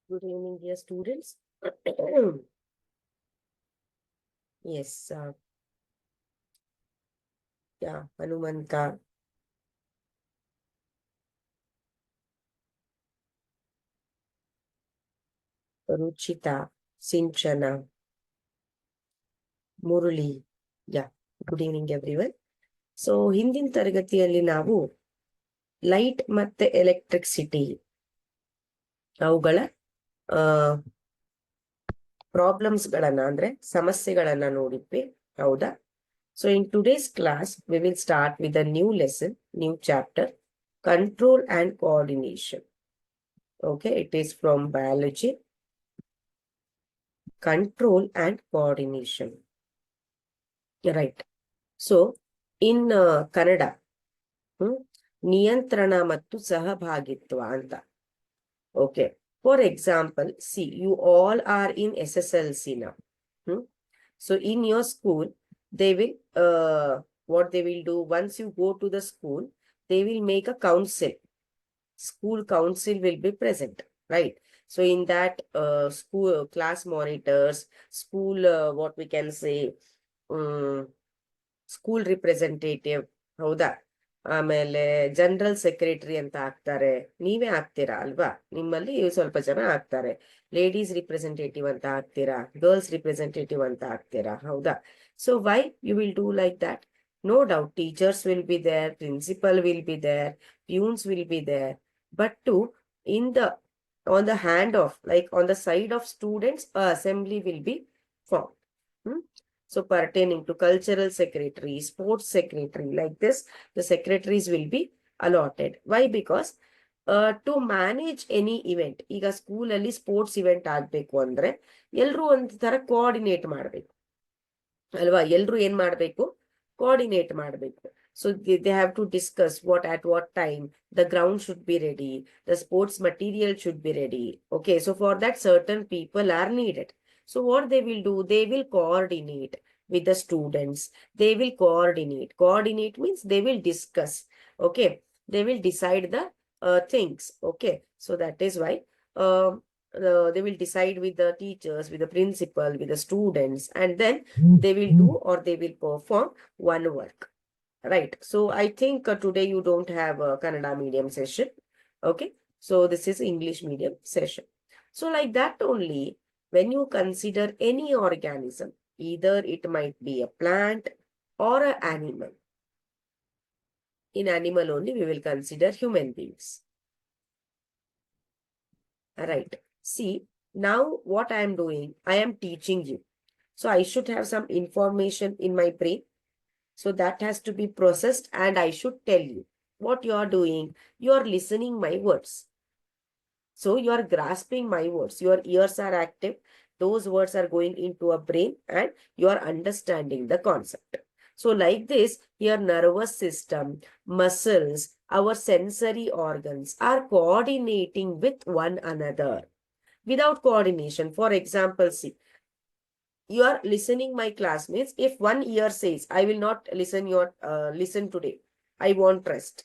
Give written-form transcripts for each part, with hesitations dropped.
Good evening, dear students. Yes, yeah, Hanumanta, Ruchita, Sinchana, Murali. Yeah, good evening, everyone. So, ಹಿಂದಿನ ತರಗತಿಯಲ್ಲಿ ನಾವು light ಮತ್ತೆ electricity ಅವುಗಳ problems ಗಳನ್ನ ಅಂದ್ರೆ ಸಮಸ್ಯೆಗಳನ್ನ ನೋಡಿದ್ವಿ. ಹೌದಾ? So, in today's class, we will start with a new lesson, new chapter, control and coordination. Okay, it is from biology. Control and coordination. Right. So, in Kannada, ನಿಯಂತ್ರಣ ಮತ್ತು ಸಹಭಾಗಿತ್ವ ಅಂತ. Okay. For example, see, you all are in SSLC now. So, in your school, they will, what they will do, once you go to the school, they will make a council. School council will be present, right? So, in that school, class monitors, school, what we can say, school representative, ಹೌದಾ? ಆಮೇಲೆ general secretary ಅಂತ ಹಾಕ್ತಾರೆ. ನೀವೇ ಹಾಕ್ತೀರಾ ಅಲ್ವಾ? ನಿಮ್ಮಲ್ಲಿ ಸ್ವಲ್ಪ ಜನ ಹಾಕ್ತಾರೆ. ಲೇಡೀಸ್ ರಿಪ್ರೆಸೆಂಟೇಟಿವ್ ಅಂತ ಹಾಕ್ತೀರಾ, ಗರ್ಲ್ಸ್ ರಿಪ್ರೆಸೆಂಟೇಟಿವ್ ಅಂತ ಹಾಕ್ತೀರಾ, ಹೌದಾ? So why you will do like that? No doubt, teachers will be there, principal will be there, peons will be there. But in the, on the hand of, like on the side of students, a assembly will be formed. So pertaining to cultural secretary, sports secretary, like this, the secretaries will be allotted. Why? Because to manage any event, ಈಗ ಸ್ಕೂಲಲ್ಲಿ sports event ಆಗ್ಬೇಕು ಅಂದ್ರೆ ಎಲ್ರು ಒಂದ್ ತರ coordinate ಮಾಡ್ಬೇಕು ಅಲ್ವಾ? ಎಲ್ರು ಏನ್ ಮಾಡ್ಬೇಕು? ಕೋಆರ್ಡಿನೇಟ್ ಮಾಡ್ಬೇಕು. So they have to discuss what at what time the ground should be ready, the sports material should be ready. Okay, so for that certain people are needed. So what they will do, they will coordinate with the students. They will coordinate. Coordinate means they will discuss. Okay, they will decide the things. Okay, so that is why um they will decide with the teachers, with the principal, with the students, and then they will do or they will perform one work. Right. So I think today you don't have a Kannada medium session. Okay. So this is English medium session. So like that only, when you consider any organism, either it might be a plant or an animal. In animal only, we will consider human beings. Right. See, now what I am doing, I am teaching you. So I should have some information in my brain. So that has to be processed and I should tell you what you are doing. You are listening my words. So you are grasping my words. Your ears are active. Those words are going into a brain and you are understanding the concept. So like this, your nervous system, muscles, our sensory organs are coordinating with one another. Without coordination, for example, see, you are listening my classmates. If one ear says, I will not listen your listen today, I want rest,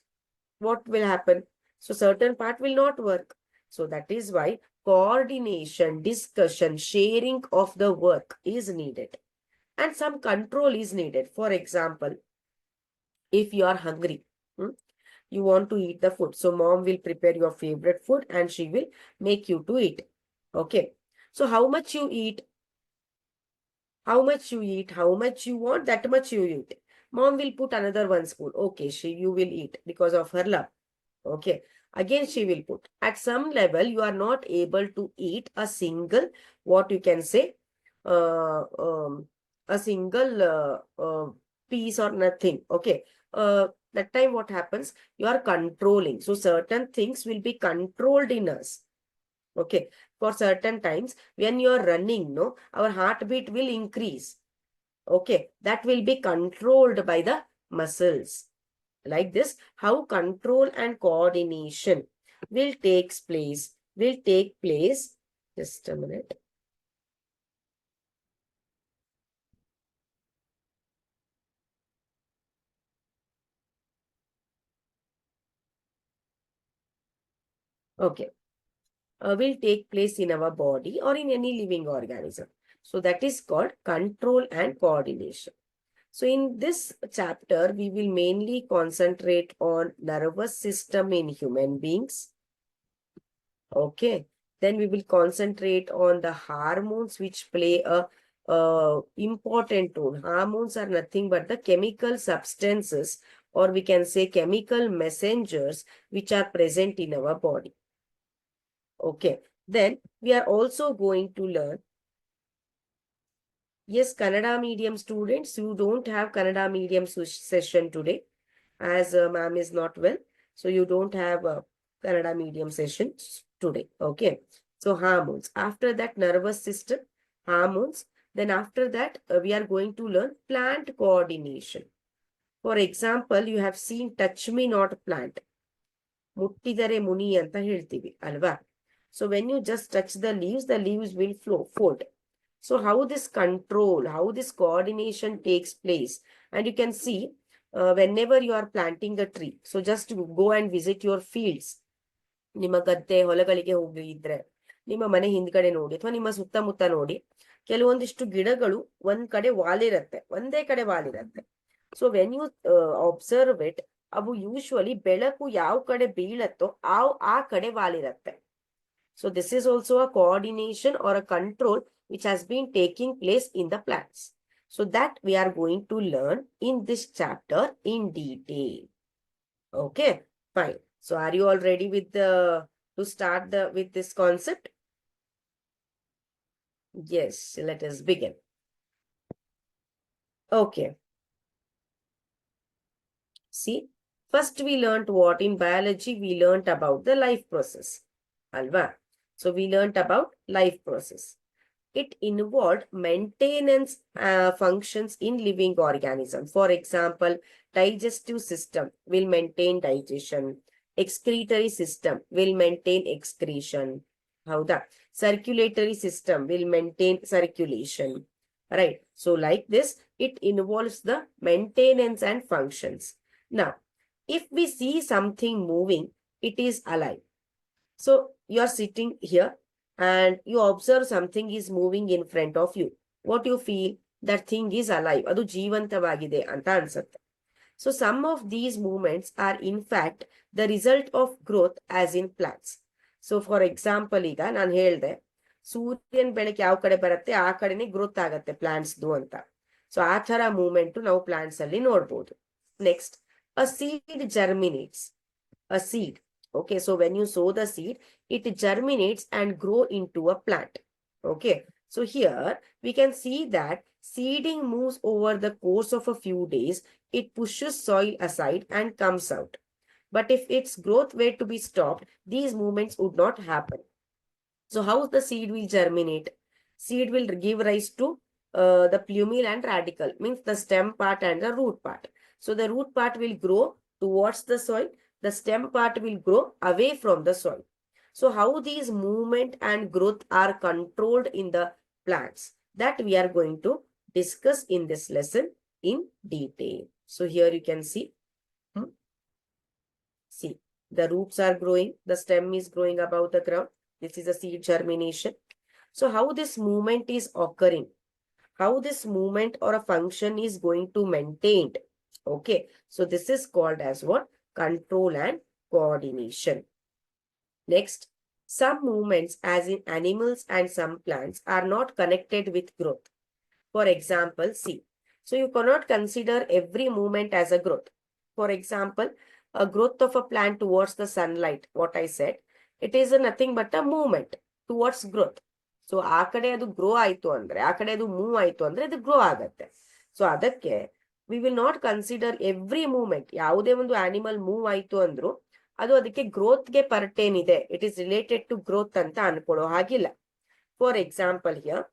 what will happen? So certain part will not work. So that is why coordination, discussion, sharing of the work is needed. And some control is needed. For example, if you are hungry, you want to eat the food. So mom will prepare your favorite food and she will make you to eat. Okay. So how much you eat? How much you eat, how much you want, that much you eat. Mom will put another 1 spoon. Okay, you will eat because of her love. Okay. Again, she will put. At some level, you are not able to eat a single, what you can say, uh, um, a single piece or nothing. Okay. That time what happens? You are controlling. So certain things will be controlled in us. Okay. For certain times, when you are running, no, our heartbeat will increase. Okay. That will be controlled by the muscles. Like this, how control and coordination will take place. Just a minute. Okay. will take place in our body or in any living organism. So that is called control and coordination. So in this chapter, we will mainly concentrate on nervous system in human beings. Okay. Then we will concentrate on the hormones which play a important role. Hormones are nothing but the chemical substances, or we can say chemical messengers which are present in our body. Okay. Then we are also going to learn. Yes, Kannada medium students, you don't have Kannada medium session today as ma'am is not well. So you don't have a Kannada medium session today. Okay. So hormones. After that, nervous system, hormones. Then after that, we are going to learn plant coordination. For example, you have seen touch me not plant. ಮುಟ್ಟಿದರೆ ಮುನಿ ಅಂತ ಹೇಳ್ತೀವಿ ಅಲ್ವಾ? So when you just touch the leaves will fold. So how this control, how this coordination takes place, and you can see whenever you are planting a tree, so just go and visit your fields. ನಿಮ್ಮ ಗದ್ದೆ ಹೊಲಗಳಿಗೆ ಹೋಗಿದ್ರೆ ನಿಮ್ಮ ಮನೆ ಹಿಂದ್ಗಡೆ ನೋಡಿ ಅಥವಾ ನಿಮ್ಮ ಸುತ್ತಮುತ್ತ ನೋಡಿ, ಕೆಲವೊಂದಿಷ್ಟು ಗಿಡಗಳು ಒಂದ್ ಕಡೆ ವಾಲಿರತ್ತೆ, ಒಂದೇ ಕಡೆ ವಾಲಿರತ್ತೆ. So when you observe it, ಅವು ಯೂಶುವಲಿ ಬೆಳಕು ಯಾವ ಕಡೆ ಬೀಳತ್ತೋ ಆ ಕಡೆ ವಾಲಿರತ್ತೆ. So this is also a coordination or a control which has been taking place in the plants. So that we are going to learn in this chapter in detail. Okay, fine. So are you all ready with to start with this concept? Yes, let us begin. Okay. See, first we learnt what in biology we learnt about the life process. Alva. So we learnt about life process. It involved maintenance functions in living organism. For example, digestive system will maintain digestion. Excretory system will maintain excretion. Howda? Circulatory system will maintain circulation. Right. So like this, it involves the maintenance and functions. Now, if we see something moving, it is alive. So you are sitting here and you observe something is moving in front of you. What you feel? That thing is alive. Adu jeevantavagide anta ansutte. So some of these movements are in fact the result of growth as in plants. So for example, ಈಗ ನಾನು ಹೇಳ್ದೆ ಸೂರ್ಯನ ಬೆಳಕು ಯಾವ ಕಡೆ ಬರುತ್ತೆ ಆ ಕಡೆನೆ ಗ್ರೋತ್ ಆಗತ್ತೆ ಪ್ಲಾಂಟ್ಸ್ ಅಂತ. ಸೊ ಆ ತರ ಮೂವ್ಮೆಂಟ್ ನಾವು ಪ್ಲಾಂಟ್ಸ್ ಅಲ್ಲಿ ನೋಡ್ಬೋದು. Next, a seed germinates. A seed. Okay, so when you sow the seed, it germinates and grow into a plant. Okay, so here we can see that seeding moves over the course of a few days. It pushes soil aside and comes out. But if its growth were to be stopped, these movements would not happen. So how the seed will germinate? Seed will give rise to the plumule and radicle, means the stem part and the root part. So the root part will grow towards the soil. The stem part will grow away from the soil. So how these movement and growth are controlled in the plants, that we are going to discuss in this lesson in detail. So here you can see, see the roots are growing, the stem is growing above the ground. This is a seed germination. So how this movement is occurring, how this movement or a function is going to maintained. Okay, so this is called as what? Control and coordination. Next, some movements as in animals and some plants are not connected with growth. For example, see, so you cannot consider every movement as a growth. For example, a growth of a plant towards the sunlight, what I said, it is nothing but a movement towards growth. So ಆ ಕಡೆ ಅದು grow ಆಯ್ತು ಅಂದ್ರೆ, ಆ ಕಡೆ ಅದು move ಆಯ್ತು ಅಂದ್ರೆ ಅದು ಗ್ರೋ ಆಗತ್ತೆ. ಸೊ ಅದಕ್ಕೆ we will not consider every movement. ಯಾವುದೇ ಒಂದು ಆನಿಮಲ್ ಮೂವ್ ಆಯ್ತು ಅಂದ್ರು ಅದು ಅದಕ್ಕೆ ಗ್ರೋತ್ಗೆ ಪರ್ಟೇನ್ ಇದೆ, it is related to growth ಅಂತ ಅನ್ಕೊಳ್ಳೋ ಹಾಗಿಲ್ಲ. For example here,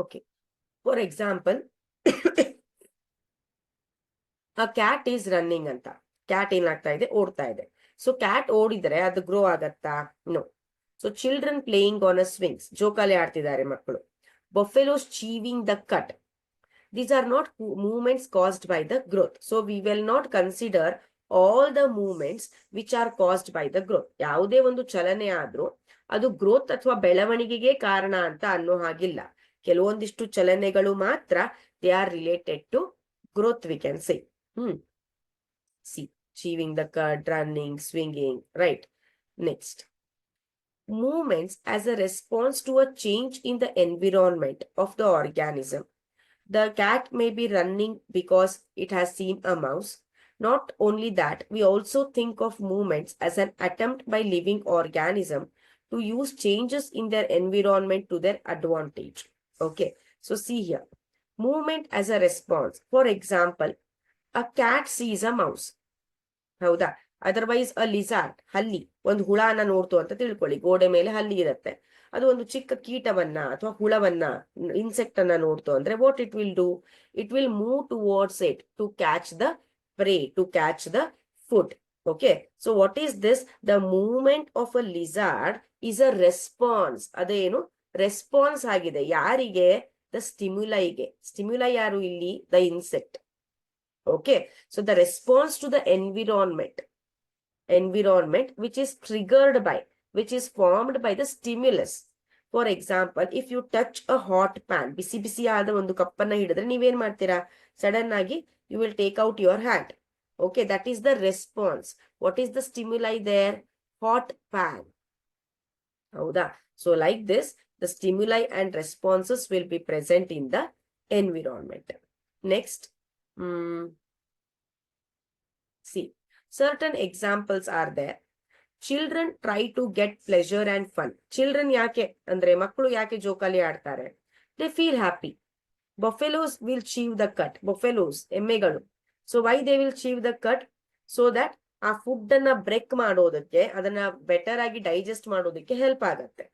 okay, for example, a cat is running ಅಂತ. ಕ್ಯಾಟ್ ಏನಾಗ್ತಾ ಇದೆ? ಓಡ್ತಾ ಇದೆ. ಸೊ ಕ್ಯಾಟ್ ಓಡಿದ್ರೆ ಅದು ಗ್ರೋ ಆಗತ್ತಾ? No. So children playing on a swings, ಜೋಕಾಲಿ ಆಡ್ತಿದ್ದಾರೆ ಮಕ್ಕಳು. Buffaloes chewing the cud. these are not movements caused by the growth. So we will not consider all the movements which are caused by the growth. ಯಾವುದೇ ಒಂದು ಚಲನೆ ಆದ್ರೂ ಅದು growth ಅಥವಾ ಬೆಳವಣಿಗೆಗೆ ಕಾರಣ ಅಂತ ಅನ್ನೋ ಹಾಗಿಲ್ಲ. ಕೆಲವೊಂದಿಷ್ಟು ಚಲನೆಗಳು ಮಾತ್ರ they are related to growth, we can say. See, achieving the cut, running, swinging, right? Next, movements as a response to a change in the environment of the organism. The cat may be running because it has seen a mouse. Not only that, we also think of movements as an attempt by living organism to use changes in their environment to their advantage. Okay, so see here, movement as a response. For example, a cat sees a mouse. ಹೌದಾ? Otherwise ಅ lizard, ಹಲ್ಲಿ, ಒಂದು ಹುಳನ ನೋಡ್ತು ಅಂತ ತಿಳ್ಕೊಳ್ಳಿ. ಗೋಡೆ ಮೇಲೆ ಹಲ್ಲಿ ಇರುತ್ತೆ. ಅದು ಒಂದು ಚಿಕ್ಕ ಕೀಟವನ್ನ ಅಥವಾ ಹುಳವನ್ನ, ಇನ್ಸೆಕ್ಟ್ ಅನ್ನ ನೋಡ್ತು ಅಂದ್ರೆ what it will do? It will move towards it to catch the prey, to catch the food. Okay, so what is this? The movement of a lizard is a response. ಅದೇನು response ಆಗಿದೆ ಯಾರಿಗೆ? The ಸ್ಟಿಮ್ಯುಲೈಗೆ. Stimuli ಯಾರು ಇಲ್ಲಿ? The insect. Okay, so the response to the environment which is triggered by, which is formed by the stimulus. For example, if you touch a hot pan, ಬಿಸಿ ಬಿಸಿಯಾದ ಒಂದು ಕಪ್ಪನ್ನ ಹಿಡಿದ್ರೆ ನೀವೇನ್ ಮಾಡ್ತೀರಾ? ಸಡನ್ ಆಗಿ you will take out your hand. Okay, that is the response. What is the stimuli there? Hot pan. ಹೌದಾ? So like this, the stimuli and responses will be present in the environment. Next, see, certain examples are there. Children try to get pleasure and fun. Children ಯಾಕೆ ಅಂದ್ರೆ ಮಕ್ಕಳು ಯಾಕೆ ಜೋಕಾಲಿ ಆಡ್ತಾರೆ? They feel happy. Buffaloes will chew the cud. Buffaloes, ಎಮ್ಮೆಗಳು. So why they will chew the cud? So that ಆ food ಅನ್ನ break ಮಾಡೋದಕ್ಕೆ, ಅದನ್ನ ಬೆಟರ್ ಆಗಿ ಡೈಜೆಸ್ಟ್ ಮಾಡೋದಕ್ಕೆ ಹೆಲ್ಪ್ ಆಗತ್ತೆ.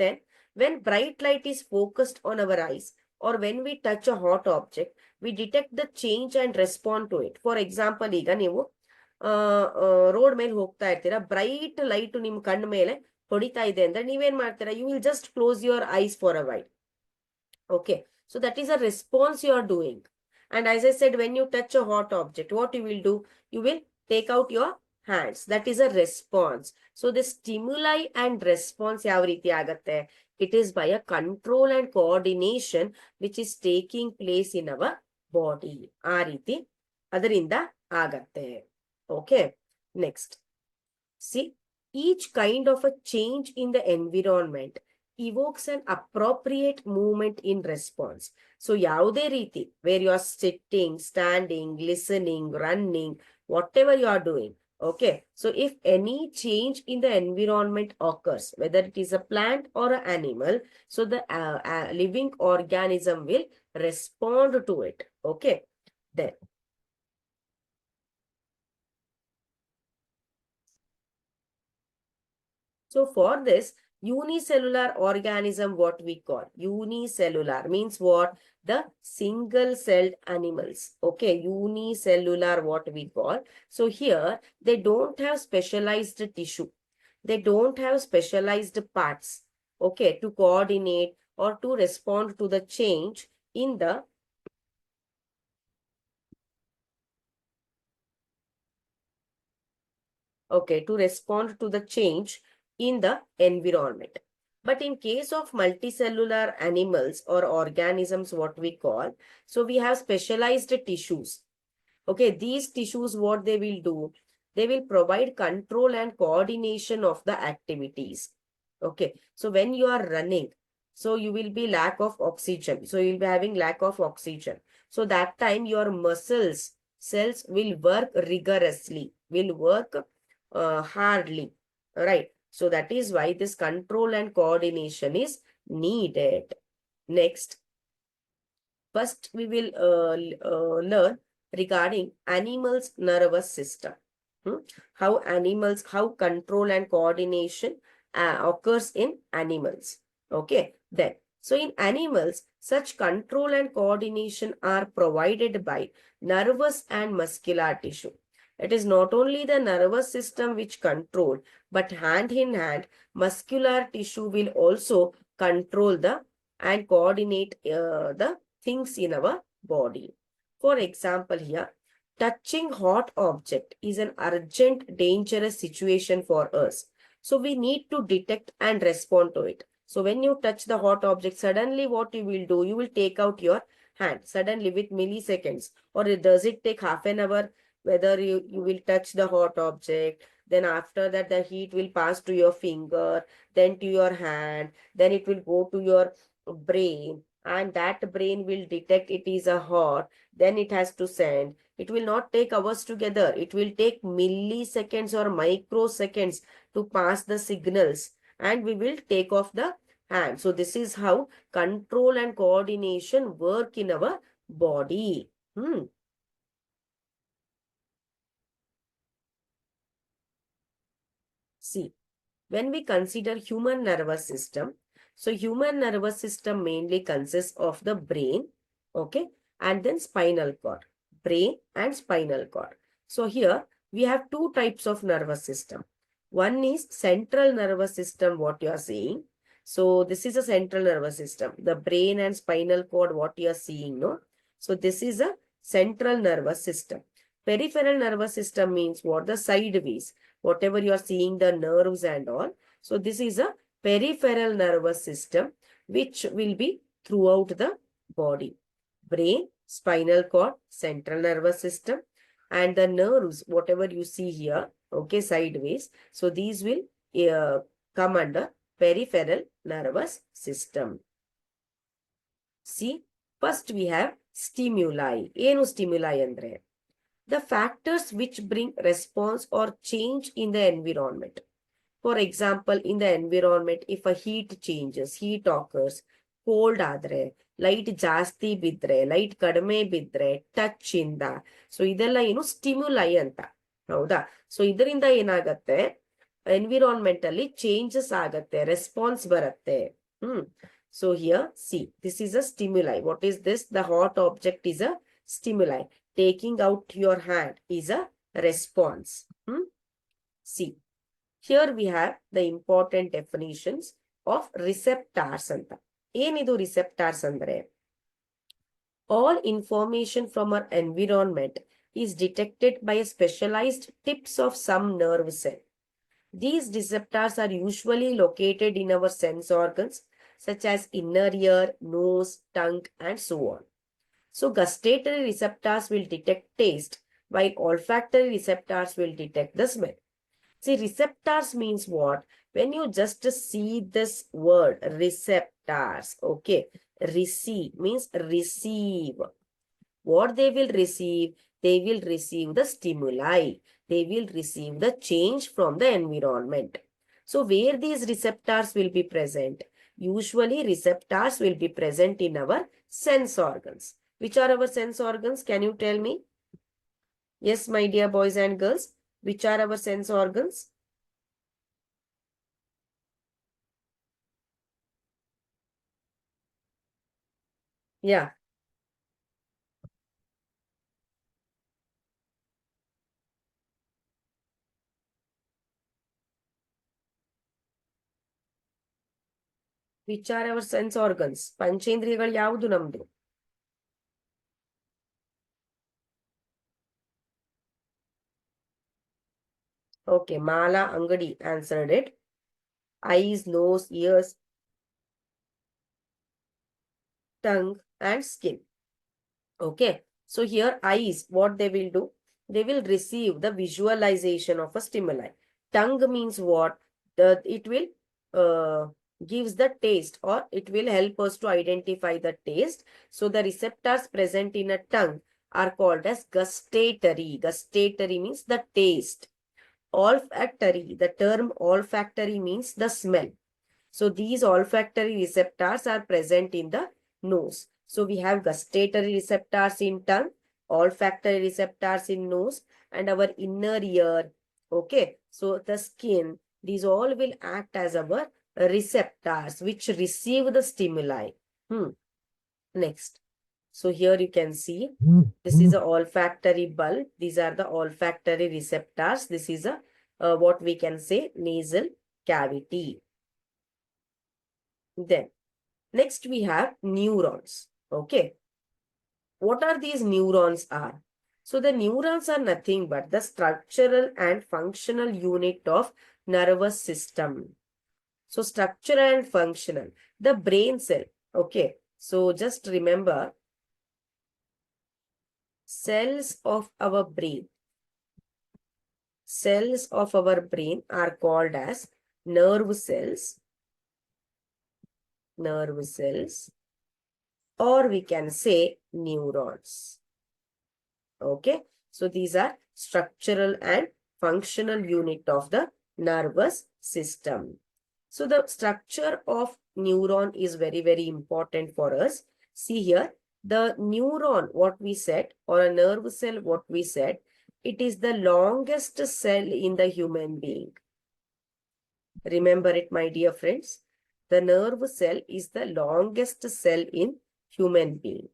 Then when bright light is focused on our eyes or when we touch a hot object, we detect the change and respond to it. For example, ಈಗ ನೀವು road ಮೇಲೆ ಹೋಗ್ತಾ ಇರ್ತೀರಾ, ಬ್ರೈಟ್ ಲೈಟ್ ನಿಮ್ ಕಣ್ಣ ಮೇಲೆ ಹೊಡಿತಾ ಇದೆ ಅಂದ್ರೆ ನೀವೇನ್ ಮಾಡ್ತೀರಾ? You will just close your eyes for a while. Okay, so that is a response you are doing. And as I said, when you touch a hot object, what you will do? You will take out your hands. That is a response. So the stimuli and response ಯಾವ ರೀತಿ ಆಗತ್ತೆ? It is by a control and coordination which is taking place in our body. ಆ ರೀತಿ ಅದರಿಂದ ಆಗತ್ತೆ. Okay, next, see, each kind of a change in the environment evokes an appropriate movement in response. So ಯಾವುದೇ ರೀತಿ, where you are sitting, standing, listening, running, whatever you are doing. Okay, so if any change in the environment occurs, whether it is a plant or an animal, so the living organism will respond to it. Okay, then so for this unicellular organism, what we call unicellular means what? The single celled animals. Okay, unicellular what we call. So here they don't have specialized tissue, they don't have specialized parts, okay, to coordinate or to respond to the change in the to respond to the change in the environment. But in case of multicellular animals or organisms, what we call, so we have specialized tissues. Okay, these tissues, what they will do? They will provide control and coordination of the activities. Okay, so when you are running, so you will be lack of oxygen. So you will be having lack of oxygen. So that time your muscles, cells will work rigorously, will work hardly, right? So that is why this control and coordination is needed. Next, first we will learn regarding animals' nervous system. How control and coordination occurs in animals. Okay, then, so in animals, such control and coordination are provided by nervous and muscular tissue. It is not only the nervous system which control, but hand in hand, muscular tissue will also control the and coordinate the things in our body. For example here, touching hot object is an urgent, dangerous situation for us. So we need to detect and respond to it. So when you touch the hot object, suddenly what you will do, you will take out your hand suddenly with milliseconds. Or does it take half an hour? Whether you will touch the hot object, then after that the heat will pass to your finger, then to your hand, then it will go to your brain, and that brain will detect it is a hot, then it has to send. It will not take hours together. It will take milliseconds or microseconds to pass the signals, and we will take off the hand. So this is how control and coordination work in our body. See, when we consider human nervous system, so human nervous system mainly consists of the brain, okay, and then spinal cord, brain and spinal cord. So here we have two types of nervous system. One is central nervous system, what you are seeing. So this is a central nervous system, the brain and spinal cord, what you are seeing, no? So this is a central nervous system. Peripheral nervous system means what? The sideways, whatever you are seeing, the nerves and all. So this is a peripheral nervous system which will be throughout the body. Brain, spinal cord, central nervous system, and the nerves, whatever you see here, okay, sideways. So these will come under peripheral nervous system. See, first we have stimuli. ಏನು stimuli andre? The factors which bring response or change in the environment. For example, in the environment, if a heat changes, heat occurs, cold ಆದ್ರೆ, light ಜಾಸ್ತಿ ಬಿದ್ರೆ, light ಕಡಿಮೆ ಬಿದ್ರೆ, touch ಇಂದ, so ಇದೆಲ್ಲ ಏನು stimuli ಅಂತ, ಹೌದಾ? ಸೊ ಇದರಿಂದ ಏನಾಗತ್ತೆ, ಎನ್ವಿರಾನ್ಮೆಂಟ್ ಅಲ್ಲಿ ಚೇಂಜಸ್ ಆಗತ್ತೆ, ರೆಸ್ಪಾನ್ಸ್ ಬರುತ್ತೆ. So here C, this is a stimuli. What is this? The hot object is a stimuli. Taking out your hand is a response. See, here we have the important definitions of receptors anta. Enidu receptors andre? All information from our environment is detected by a specialized tips of some nerve cell. These receptors are usually located in our sense organs such as inner ear, nose, tongue, and so on. So gustatory receptors will detect taste, while olfactory receptors will detect the smell. See, receptors means what? When you just see this word, receptors, okay, receive means receive. What they will receive? They will receive the stimuli. They will receive the change from the environment. So where these receptors will be present? Usually receptors will be present in our sense organs. Which are our sense organs? Can you tell me? Yes, my dear boys and girls. Which are our sense organs? Yeah. Which are our sense organs? ಪಂಚೇಂದ್ರಿಯಗಳು ಯಾವುದು ನಮ್ದು? Okay, Mala Angadi answered it. Eyes, nose, ears, tongue, and skin. Okay, so here eyes, what they will do? They will receive the visualization of a stimuli. Tongue means what? It will gives the taste, or it will help us to identify the taste. So the receptors present in a tongue are called as gustatory. Gustatory means the taste. Olfactory, the term olfactory means the smell. So these olfactory receptors are present in the nose. So we have gustatory receptors in tongue, olfactory receptors in nose, and our inner ear. Okay, so the skin, these all will act as our receptors which receive the stimuli. Next. So here you can see, this is a olfactory bulb. These are the olfactory receptors. This is a what we can say nasal cavity. Then next we have neurons. Okay. what are these neurons are? So the neurons are nothing but the structural and functional unit of nervous system. So structural and functional, the brain cell. Okay. So just remember, cells of our brain are called as nerve cells, or we can say neurons. Okay. So these are structural and functional unit of the nervous system. So the structure of neuron is very, very important for us. See here, the neuron, what we said, or a nerve cell, what we said, it is the longest cell in the human being. Remember it, my dear friends. The nerve cell is the longest cell in human being.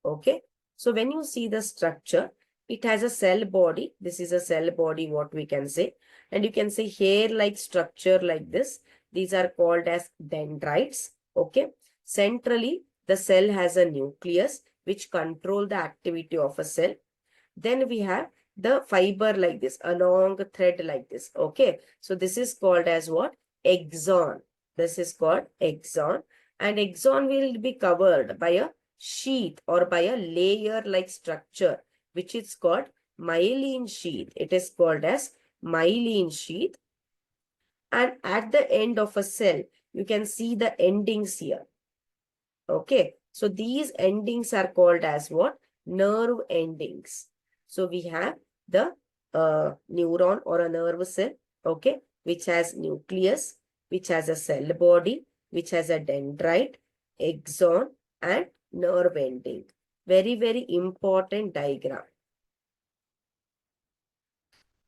Okay. So when you see the structure, it has a cell body. This is a cell body, what we can say. And you can say hair-like structure like this. These are called as dendrites. Okay. Centrally, the cell has a nucleus which control the activity of a cell. Then we have the fiber like this, a long thread like this. Okay. So this is called as what? Axon. This is called axon. And axon will be covered by a sheath or by a layer like structure, which is called myelin sheath. It is called as myelin sheath. And at the end of a cell, you can see the endings here. Okay. So these endings are called as what? Nerve endings. So we have the neuron or a nerve cell, okay, which has nucleus, which has a cell body, which has a dendrite, axon, and nerve ending. Very, very important diagram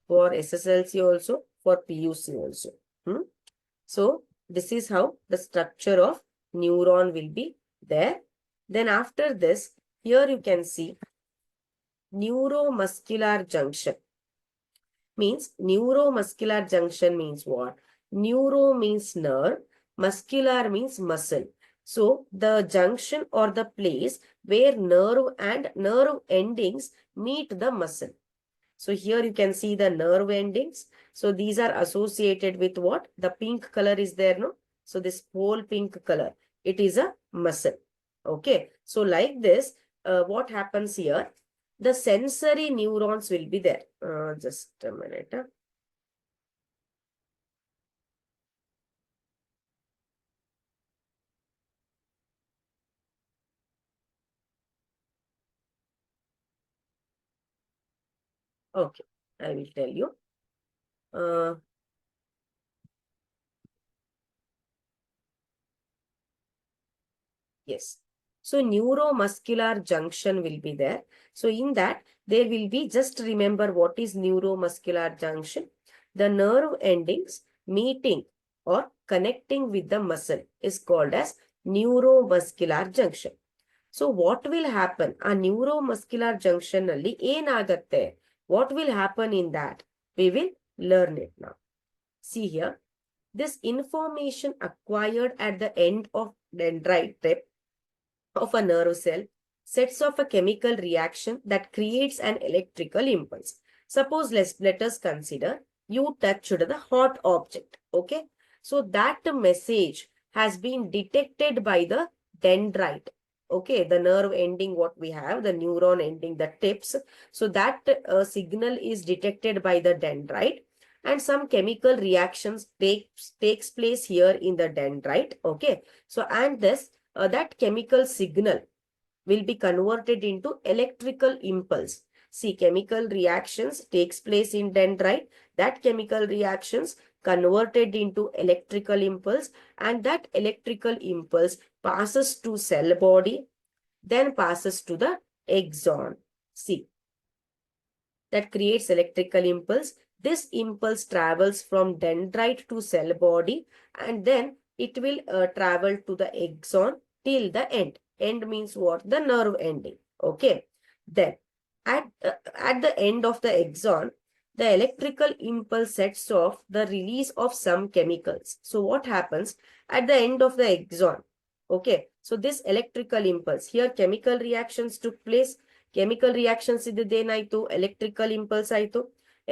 for SSLC also, for PUC also. So this is how the structure of neuron will be there. Then after this, here you can see neuromuscular junction. Means neuromuscular junction means what? Neuro means nerve, muscular means muscle. So the junction or the place where nerve and nerve endings meet the muscle. So here you can see the nerve endings. So these are associated with what? The pink color is there, no? So this whole pink color, it is a muscle. Okay. So like this, what happens here? The sensory neurons will be there. Just a minute. Okay. I will tell you. Yes. So neuromuscular junction will be there. So in that, there will be, just remember what is neuromuscular junction. The nerve endings meeting or connecting with the muscle is called as neuromuscular junction. So what will happen? A neuromuscular junction ನಲ್ಲಿ ಏನಾಗತ್ತೆ? What will happen in that? We will learn it now. See here. This information acquired at the end of dendrite tip of a nerve cell sets off a chemical reaction that creates an electrical impulse. Suppose let us consider you touched the hot object. Okay. So that message has been detected by the dendrite. Okay. The nerve ending, what we have, the neuron ending, the tips. So that signal is detected by the dendrite. And some chemical reactions takes place here in the dendrite. Okay. So and this that chemical signal will be converted into electrical impulse. See, chemical reactions takes place in dendrite. That chemical reactions converted into electrical impulse, and that electrical impulse passes to cell body, then passes to the axon. See, that creates electrical impulse. This impulse travels from dendrite to cell body, and then it will travel to the axon till the end. End means what? The nerve ending. Okay. Then at the end of the axon, the electrical impulse sets off the release of some chemicals. So what happens at the end of the axon? Okay, so this electrical impulse, here chemical reactions took place. Chemical reactions iddದೇನಾಯ್ತು, electrical impulse ಆಯ್ತು.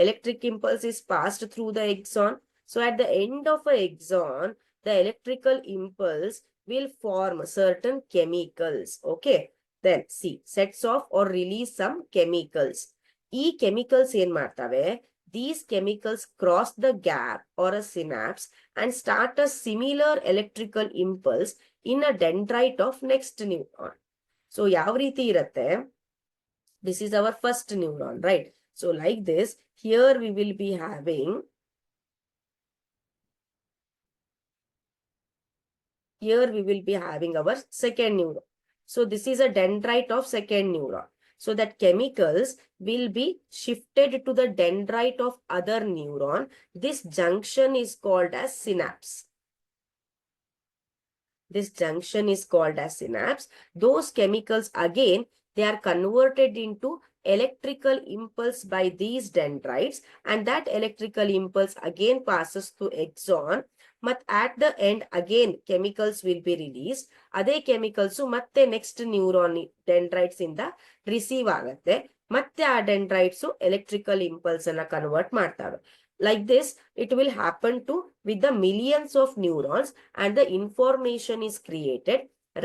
Electric impulse is passed through the axon. So at the end of a axon, the electrical impulse will form certain chemicals. Okay, then see, sets off or release some chemicals. ಈ chemicals ಏನ್ ಮಾಡ್ತವೆ? These chemicals cross the gap or a synapse and start a similar electrical impulse in a dendrite of next neuron. So ಯಾವ ರೀತಿ ಇರುತ್ತೆ? This is our first neuron, right? So like this, here we will be having our second neuron. So this is a dendrite of second neuron. So that chemicals will be shifted to the dendrite of other neuron. This junction is called as synapse. This junction is called as synapse. Those chemicals again, they are converted into electrical impulse by these dendrites, and that electrical impulse again passes to axon. But at the end again chemicals will be released. Ade chemicals ಮತ್ತೆ next neuron dendrites ಇಂದ receive ಆಗುತ್ತೆ. ಮತ್ತೆ ಆ dendrites electrical impulse ಅನ್ನ convert ಮಾಡ್ತವೆ. Like this, it will happen to with the millions of neurons, and the information is created,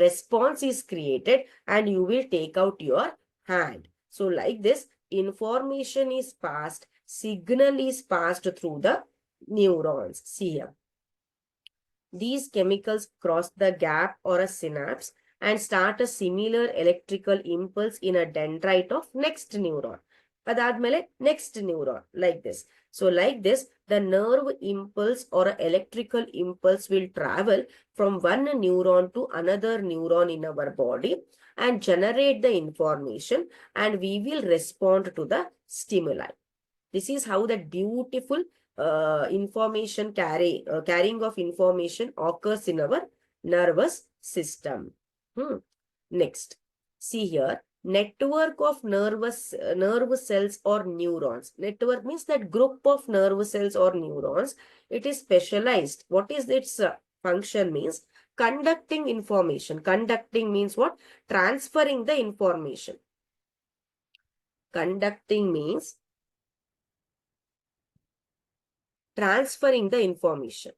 response is created, and you will take out your hand. So like this, information is passed, signal is passed through the neurons. See here. These chemicals cross the gap or a synapse and start a similar electrical impulse in a dendrite of next neuron. Adadmele next neuron, like this. So like this, the nerve impulse or electrical impulse will travel from one neuron to another neuron in our body and generate the information, and we will respond to the stimuli. This is how that beautiful information carrying of information occurs in our nervous system. Next, see here, network of nerve cells or neurons. Network means that group of nerve cells or neurons. It is specialized. What is its function? Means conducting information. Conducting means what? Transferring the information. Conducting means transferring the information.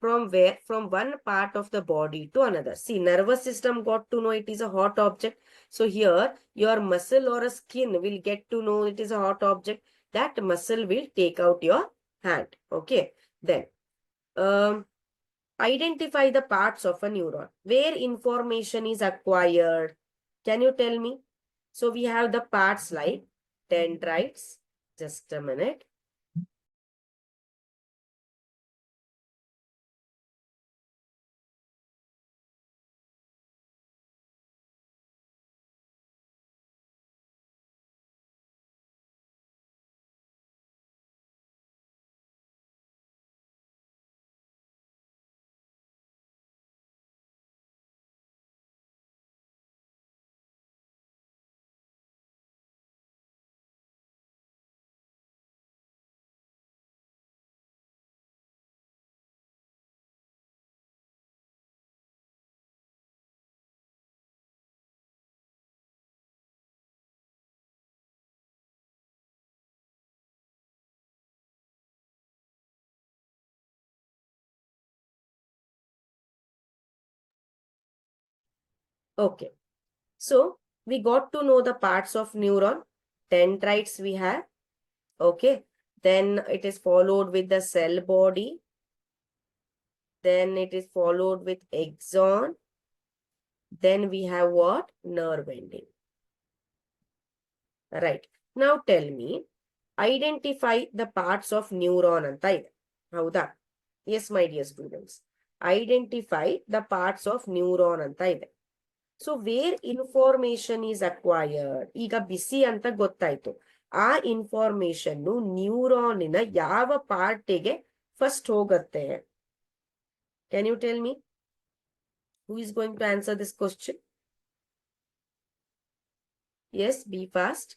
From where? From one part of the body to another. See, nervous system got to know it is a hot object. So here, your muscle or a skin will get to know it is a hot object. That muscle will take out your hand. Okay. Then, identify the parts of a neuron. Where information is acquired? Can you tell me? So we have the parts like dendrites. Just a minute. Okay. So we got to know the parts of neuron. Dendrites we have. Okay. Then it is followed with the cell body. Then it is followed with axon. Then we have what? Nerve ending. Right. Now tell me, identify the parts of neuron anta ide. Hauda? Yes, my dear students. Identify the parts of neuron anta ide. So where information is acquired? ಈಗ ಬಿಸಿ ಅಂತ ಗೊತ್ತಾಯ್ತು. ಆ information ನ್ಯೂರಾನಿನ ಯಾವ ಪಾರ್ಟಿಗೆ first ಹೋಗುತ್ತೆ? Can you tell me? Who is going to answer this question? Yes, be fast.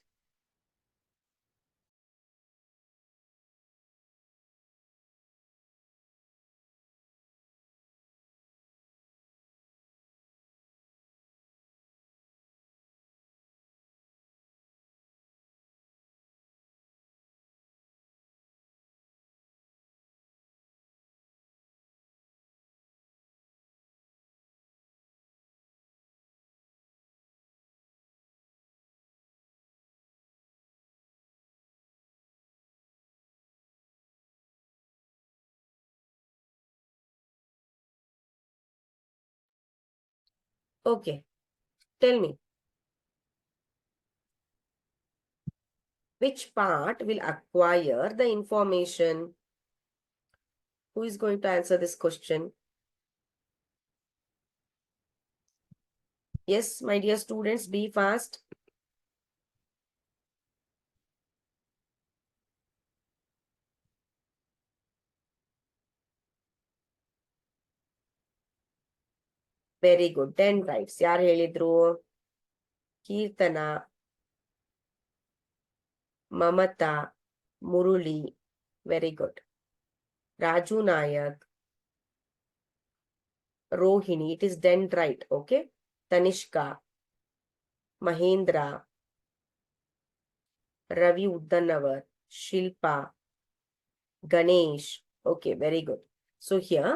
Okay, tell me. Which part will acquire the information? Who is going to answer this question? Yes, my dear students, be fast. Very good. 10 rights. ಯಾರು ಹೇಳಿದ್ರು? Keerthana, Mamata, Murali. Very good. Raju Nayak, Rohini. It is dendrite. Okay. Tanishka, Mahendra, Ravi Uddanavar, Shilpa, Ganesh. Okay, very good. So here,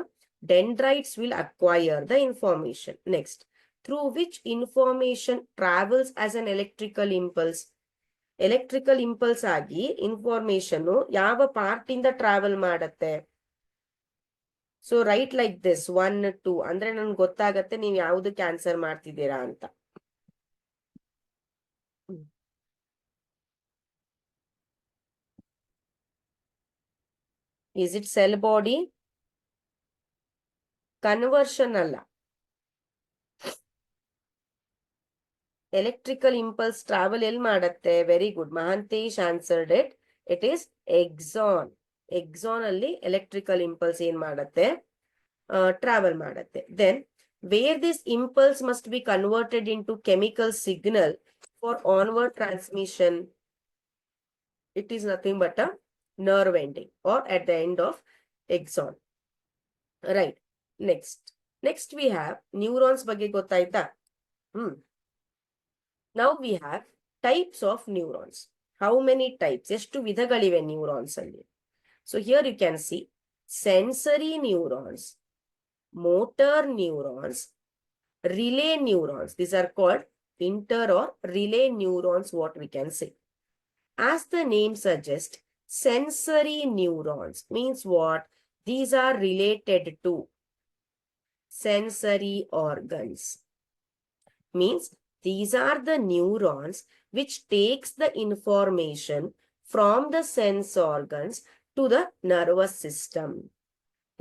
dendrites will acquire the information. Next, through which information travels as an electrical impulse. Electrical impulse ಆಗಿ information ಯಾವ part ಇಂದ travel ಮಾಡತ್ತೆ? So right like this 1 2 ಅಂದ್ರೆ ನನ್ಗೆ ಗೊತ್ತಾಗತ್ತೆ ನೀವು ಯಾವುದಕ್ಕೆ answer ಮಾಡ್ತಿದ್ದೀರಾ ಅಂತ. Is it cell body? Conversion ಅಲ್ಲ. ಎಲೆಕ್ಟ್ರಿಕಲ್ ಇಂಪಲ್ಸ್ ಟ್ರಾವೆಲ್ ಎಲ್ಲಿ ಮಾಡತ್ತೆ? Very good, Mahantesh answered it. It is axon. Axon ಅಲ್ಲಿ ಎಲೆಕ್ಟ್ರಿಕಲ್ ಇಂಪಲ್ಸ್ ಏನ್ ಮಾಡತ್ತೆ? ಟ್ರಾವೆಲ್ ಮಾಡತ್ತೆ. Then where this impulse must be converted into chemical signal for onward transmission, it is nothing but a nerve ending or at the end of axon. Right. Next we have neurons ಬಗ್ಗೆ ಗೊತ್ತಾಯ್ತಾ? Now we have types of neurons. How many types? ಎಷ್ಟು ವಿಧಗಳಿವೆ neurons ಅಲ್ಲಿ? So here you can see sensory neurons, motor neurons, relay neurons. These are called inter or relay neurons, what we can say. As the name suggests, sensory neurons means what? These are related to sensory organs. Means these are the neurons which takes the information from the sense organs to the nervous system.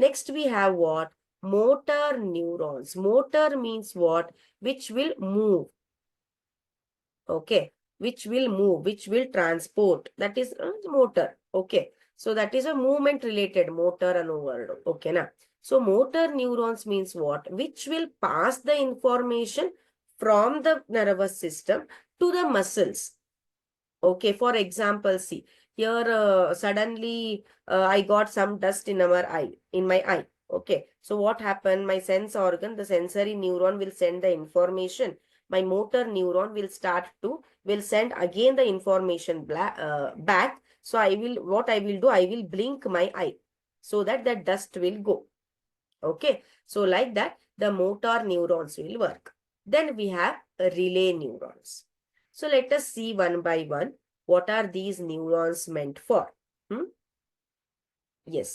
Next we have what? Motor neurons. Motor means what? Which will move. Okay. Which will move, which will transport. That is motor. Okay. So that is a movement related motor and word. Okay. Na? So motor neurons means what? Which will pass the information from the nervous system to the muscles. Okay. For example, see here suddenly I got some dust in my eye. Okay. So what happened? My sense organ, the sensory neuron will send the information. My motor neuron will send again the information back. So what I will do, I will blink my eye so that the dust will go. Okay. So like that, the motor neurons will work. Then we have relay neurons. So let us see one by one. What are these neurons meant for? Yes.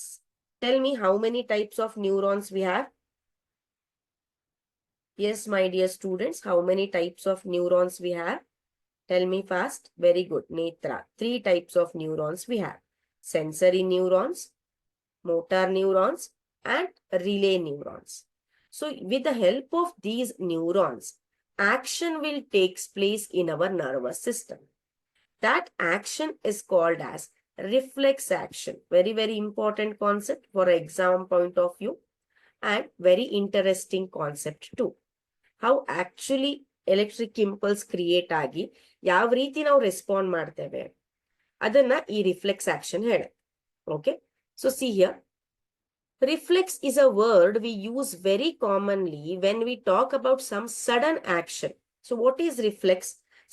Tell me how many types of neurons we have? Yes, my dear students, how many types of neurons we have? Tell me fast. Very good, Netra. 3 types of neurons we have. Sensory neurons, motor neurons, and relay neurons. So with the help of these neurons, action will take place in our nervous system. That action is called as reflex action. Very, very important concept for exam point of view and very interesting concept too. How actually electric impulse create agi ಯಾವ ರೀತಿ ನಾವು respond ಮಾಡ್ತೇವೆ ಅದನ್ನ ಈ reflex action ಹೇಳ. Okay. So see here. Reflex is a word we use very commonly when we talk about some sudden action. So what is reflex?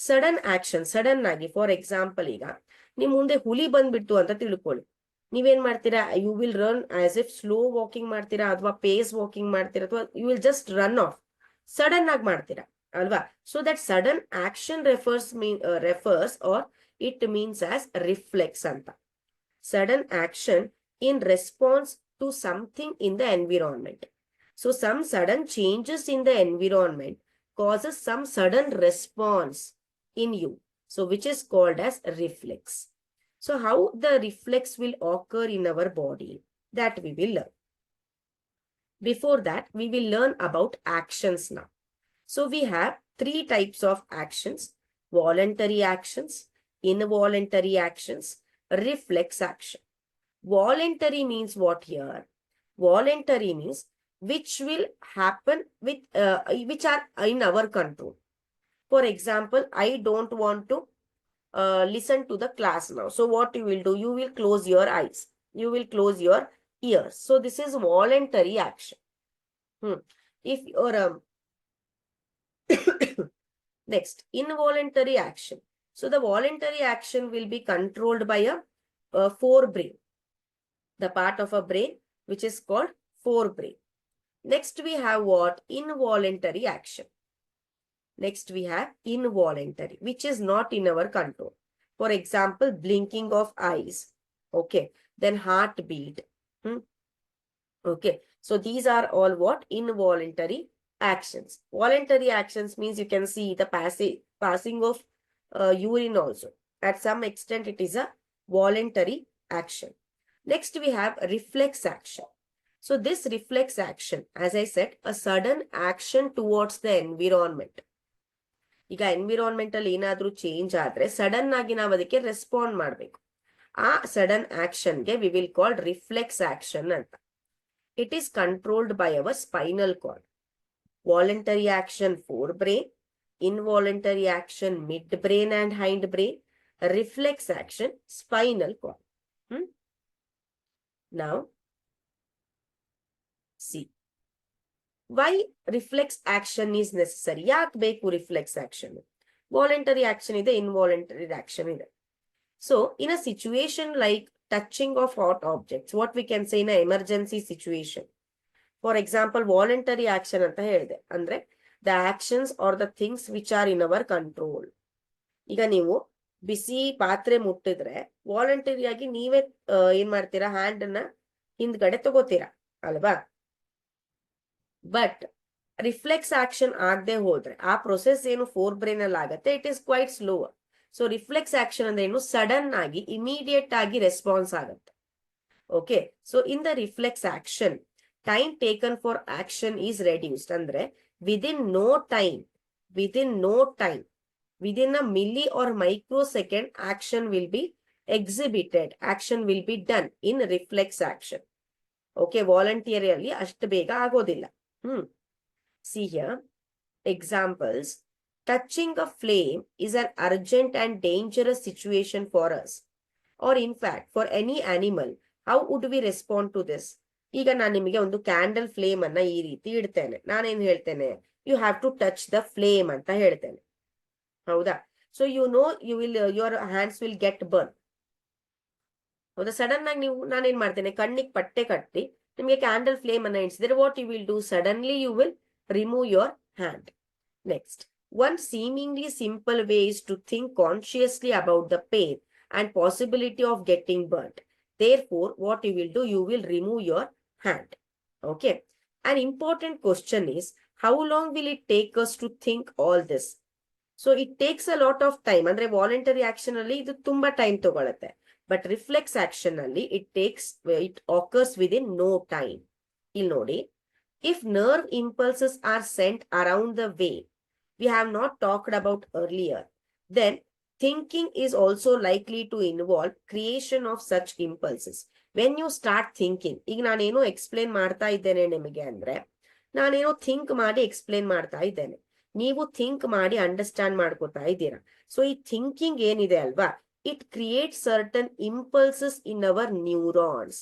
Sudden action. Sudden agi. For example, ಈಗ ನಿಮ್ ಮುಂದೆ ಹುಲಿ ಬಂದ್ಬಿಟ್ಟು ಅಂತ ತಿಳ್ಕೊಳ್ಳಿ. ನೀವೇನ್ ಮಾಡ್ತೀರಾ? You will run as if slow walking ಮಾಡ್ತೀರಾ ಅಥವಾ pace walking ಮಾಡ್ತೀರಾ ಅಥವಾ you will just run off. Sudden ಆಗಿ ಮಾಡ್ತೀರಾ ಅಲ್ವಾ? So that sudden action refers or it means as reflex ಅಂತ. Sudden action in response to something in the environment. So some sudden changes in the environment causes some sudden response in you. So which is called as reflex. So how the reflex will occur in our body, that we will learn. Before that, we will learn about actions now. So we have three types of actions: voluntary actions, involuntary actions, reflex action. Voluntary means what here? Voluntary means which will happen with which are in our control. For example, I don't want to listen to the class now. So what you will do? You will close your eyes. You will close your ears. So this is voluntary action. If you're next, involuntary action. So the voluntary action will be controlled by a forebrain, the part of a brain which is called forebrain. Next we have what? Involuntary action. Next we have involuntary, which is not in our control. For example, blinking of eyes. Okay. Then heartbeat. Okay. So these are all what? Involuntary actions. Voluntary actions means you can see the passing of urine also. At some extent, it is a voluntary action. Next, we have reflex action. So this reflex action, as I said, a sudden action towards the environment. ಈಗ environmental ಏನಾದ್ರೂ change ಆದ್ರೆ sudden ಆಗಿ ನಾವು ಅದಕ್ಕೆ respond ಮಾಡಬೇಕು. ಆ sudden ಆಕ್ಷನ್ಗೆ we will call reflex action ಅಂತ. It is controlled by our spinal cord. Voluntary action forebrain, involuntary action midbrain and hindbrain, reflex action spinal cord. Now, see. Why reflex action is necessary? Yak beku reflex action? Voluntary action ide, involuntary action ide. So, in a situation like touching of hot objects, what we can say in an emergency situation. For example, voluntary action anta helide. Andre, the actions or the things which are in our control. ಈಗ ನೀವು ಬಿಸಿ ಪಾತ್ರೆ ಮುಟ್ಟಿದ್ರೆ voluntary ಆಗಿ ನೀವೇ ಏನ್ ಮಾಡ್ತೀರಾ? Hand ಅನ್ನ ಹಿಂದ್ಗಡೆ ತಗೋತೀರಾ ಅಲ್ವಾ? ಬಟ್ ರಿಫ್ಲೆಕ್ಸ್ ಆಕ್ಷನ್ ಆಗದೆ ಹೋದ್ರೆ ಆ ಪ್ರೊಸೆಸ್ ಏನು ಫೋರ್ ಬ್ರೈನ್ ಅಲ್ಲಿ ಆಗತ್ತೆ, it is quite slow. So reflex action ಅಂದ್ರೆ ಏನು? ಸಡನ್ ಆಗಿ ಇಮಿಡಿಯೇಟ್ ಆಗಿ ರೆಸ್ಪಾನ್ಸ್ ಆಗುತ್ತೆ. Okay. So in the reflex action, time taken for action is reduced. Andre, within no time, within a milli or microsecond, action will be exhibited, action will be done in reflex action. Okay, voluntarily ashtu bega agodilla. See here, examples. Touching a flame is an urgent and dangerous situation for us, or in fact for any animal. How would we respond to this? ಈಗ ನಾನು ನಿಮಗೆ ಒಂದು candle flame ಅನ್ನ ಈ ರೀತಿ ಇಡ್ತೇನೆ. ನಾನೇನ್ ಹೇಳ್ತೇನೆ? You have to touch the flame ಅಂತ ಹೇಳ್ತೇನೆ. ಹೌದಾ? So you know you will your hands will get burn. ಹೌದಾ? ಸಡನ್ ಆಗಿ ನಾನೇನ್ ಮಾಡ್ತೇನೆ? ಕಣ್ಣಿಗೆ ಪಟ್ಟೆ ಕಟ್ಟಿ ನಿಮಗೆ ಕ್ಯಾಂಡಲ್ ಫ್ಲೇಮ್ ಅನ್ನ ಇಡಿಸಿದ್ರೆ what you will do? Suddenly you will remove your hand. Next, one seemingly simple way is to think consciously about the pain and possibility of getting burnt. Therefore, what you will do? You will remove your hand. Okay. An important question is, how long will it take us to think all this? So it takes a lot of time. Andre voluntary action alli idu tumba time togolutte. But reflex action alli it occurs within no time. Il nodi, if nerve impulses are sent around the way we have not talked about earlier, then thinking is also likely to involve creation of such impulses. When you start thinking, ಈಗ ನಾನೇನೋ explain ಮಾಡ್ತಾ ಇದ್ದೇನೆ ನಿಮಗೆ ಅಂದ್ರೆ, ನಾನೇನೋ think ಮಾಡಿ explain ಮಾಡ್ತಾ ಇದ್ದೇನೆ, ನೀವು ಥಿಂಕ್ ಮಾಡಿ ಅಂಡರ್ಸ್ಟ್ಯಾಂಡ್ ಮಾಡ್ಕೋತಾ ಇದ್ದೀರಾ. ಸೊ ಈ ಥಿಂಕಿಂಗ್ ಏನಿದೆ ಅಲ್ವಾ, it create certain impulses in our neurons.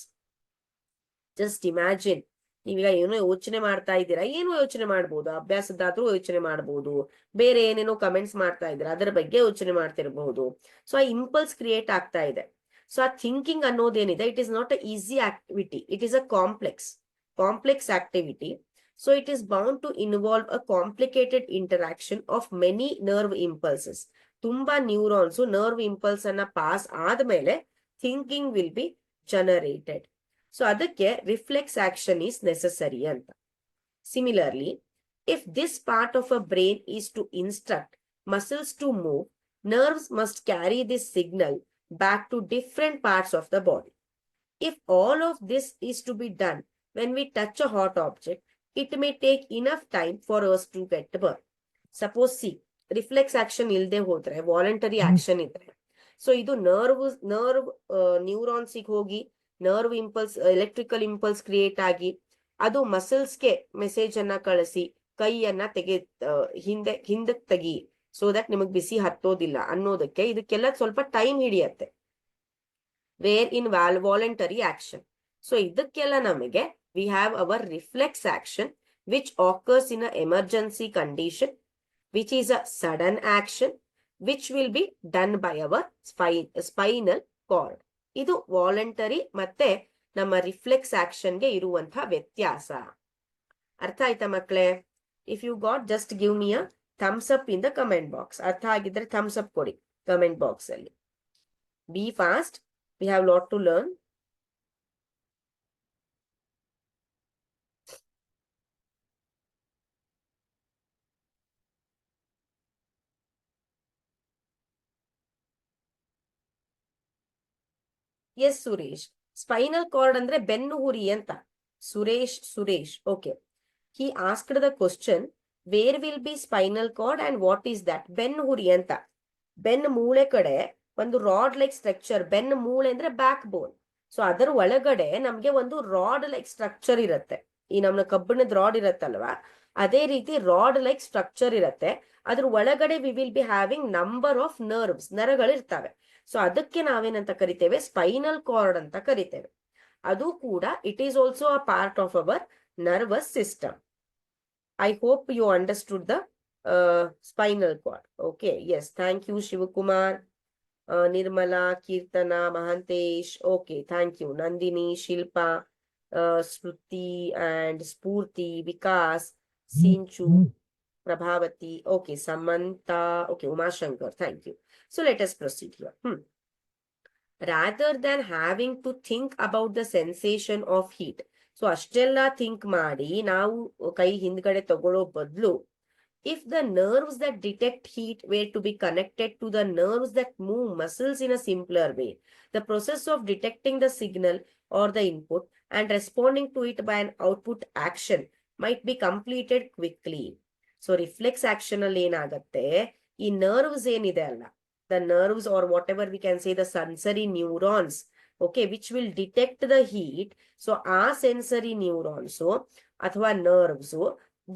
Just imagine, ನೀವೀಗ ಏನೋ ಯೋಚನೆ ಮಾಡ್ತಾ ಇದ್ದೀರಾ, ಏನೋ ಯೋಚನೆ ಮಾಡ್ಬೋದು, ಅಭ್ಯಾಸದಾದ್ರೂ ಯೋಚನೆ ಮಾಡ್ಬೋದು, ಬೇರೆ ಏನೇನೋ ಕಮೆಂಟ್ಸ್ ಮಾಡ್ತಾ ಇದ್ದೀರಾ ಅದರ ಬಗ್ಗೆ ಯೋಚನೆ ಮಾಡ್ತಿರ್ಬಹುದು. ಸೊ ಆ ಇಂಪಲ್ಸ್ ಕ್ರಿಯೇಟ್ ಆಗ್ತಾ ಇದೆ. ಸೊ ಆ ಥಿಂಕಿಂಗ್ ಅನ್ನೋದೇನಿದೆ, it is not a easy activity, it is a complex activity. So it is bound to involve a complicated interaction of many nerve impulses. ತುಂಬಾ ನ್ಯೂರಾನ್ಸ್ ನರ್ವ್ ಇಂಪಲ್ಸ್ ಅನ್ನ pass ಆದ್ಮೇಲೆ thinking will be generated. So ಅದಕ್ಕೆ reflex action is necessary ಅಂತ. Similarly, If this part of a brain is to instruct muscles to move, nerves must carry this signal back to different parts of the body. If all of this is to be done when we touch a hot object, it may take enough time for us to get burned. Suppose see, reflex action ಇಲ್ದೆ ಹೋದ್ರೆ voluntary action ಇದ್ರೆ, so ಇದು nerve ನ್ಯೂರಾನ್ಸಿಗೆ ಹೋಗಿ nerve impulse electrical impulse create ಆಗಿ ಅದು ಮಸಲ್ಸ್ಗೆ message ಅನ್ನ ಕಳಿಸಿ ಕೈಯನ್ನ ಹಿಂದಕ್ಕೆ ತೆಗಿ ಸೊ ದಟ್ ನಿಮಗ್ ಬಿಸಿ ಹತ್ತೋದಿಲ್ಲ ಅನ್ನೋದಕ್ಕೆ ಇದಕ್ಕೆಲ್ಲ ಸ್ವಲ್ಪ ಟೈಮ್ ಹಿಡಿಯತ್ತೆ. ವೇರ್ ಇನ್ ವಾಲಂಟರಿ ಆಕ್ಷನ್. ಸೊ ಇದಕ್ಕೆಲ್ಲ ನಮಗೆ we have our reflex action which occurs in an emergency condition, which is a sudden action which will be done by our spinal cord. ಇದು voluntary ಮತ್ತೆ ನಮ್ಮ reflex ಆಕ್ಷನ್ಗೆ ಇರುವಂತಹ ವ್ಯತ್ಯಾಸ. ಅರ್ಥ ಆಯ್ತಾ ಮಕ್ಕಳೇ? If you got just give me a thumbs up in the comment box. ಅರ್ಥ ಆಗಿದ್ರೆ ಥಮ್ಸ್ ಅಪ್ ಕೊಡಿ ಕಮೆಂಟ್ ಬಾಕ್ಸ್ ಅಲ್ಲಿ. Be fast, we have lot to learn. Yes Suresh, spinal cord ಅಂದ್ರೆ ಬೆನ್ನು ಹುರಿ ಅಂತ. Suresh okay. He asked the question where will be spinal cord and what is that? ಬೆನ್ನು ಹುರಿ ಅಂತ. ಬೆನ್ನು ಮೂಳೆ ಕಡೆ ಒಂದು ರಾಡ್ ಲೈಕ್ ಸ್ಟ್ರಕ್ಚರ್, ಬೆನ್ನು ಮೂಳೆ ಅಂದ್ರೆ ಬ್ಯಾಕ್ ಬೋನ್. ಸೊ ಅದರ ಒಳಗಡೆ ನಮ್ಗೆ ಒಂದು ರಾಡ್ ಲೈಕ್ ಸ್ಟ್ರಕ್ಚರ್ ಇರುತ್ತೆ. ಈ ನಮ್ಮ ಕಬ್ಬಿಣದ ರಾಡ್ ಇರತ್ತಲ್ವಾ, ಅದೇ ರೀತಿ ರಾಡ್ ಲೈಕ್ ಸ್ಟ್ರಕ್ಚರ್ ಇರತ್ತೆ. ಅದ್ರ ಒಳಗಡೆ we will be having number of ನರಗಳಿರ್ತವೆ. ಸೊ ಅದಕ್ಕೆ ನಾವೇನಂತ ಕರಿತೇವೆ? ಸ್ಪೈನಲ್ ಕಾರ್ಡ್ ಅಂತ ಕರಿತೇವೆ. ಅದು ಕೂಡ it is also a part of our nervous system. I hope you understood the spinal cord. Okay, yes, thank you Shivakumar, Nirmala, Keerthana, Mahantesh. Okay, thank you. Nandini, Shilpa, Smriti and Spoorthi, Vikas, Sinchu, Prabhavati, okay, Samantha, okay, Umashankar, thank you. So let us proceed here. Rather than having to think about the sensation of heat, so ಅಷ್ಟೆಲ್ಲ think ಮಾಡಿ ನಾವು ಕೈ ಹಿಂದ್ಗಡೆ ತಗೊಳ್ಳೋ ಬದಲು, if the nerves that detect heat were to be connected to the nerves that move muscles in a simpler way, the process of detecting the signal or the input and responding to it by an output action might be completed quickly. So reflex action ಅಲ್ಲಿ ಏನಾಗತ್ತೆ, ಈ nerves ಏನಿದೆ ಅಲ್ಲ, the nerves are whatever we can say the sensory neurons, okay, which will detect the heat. So ಆ sensory neurons ಅಥವಾ nerves,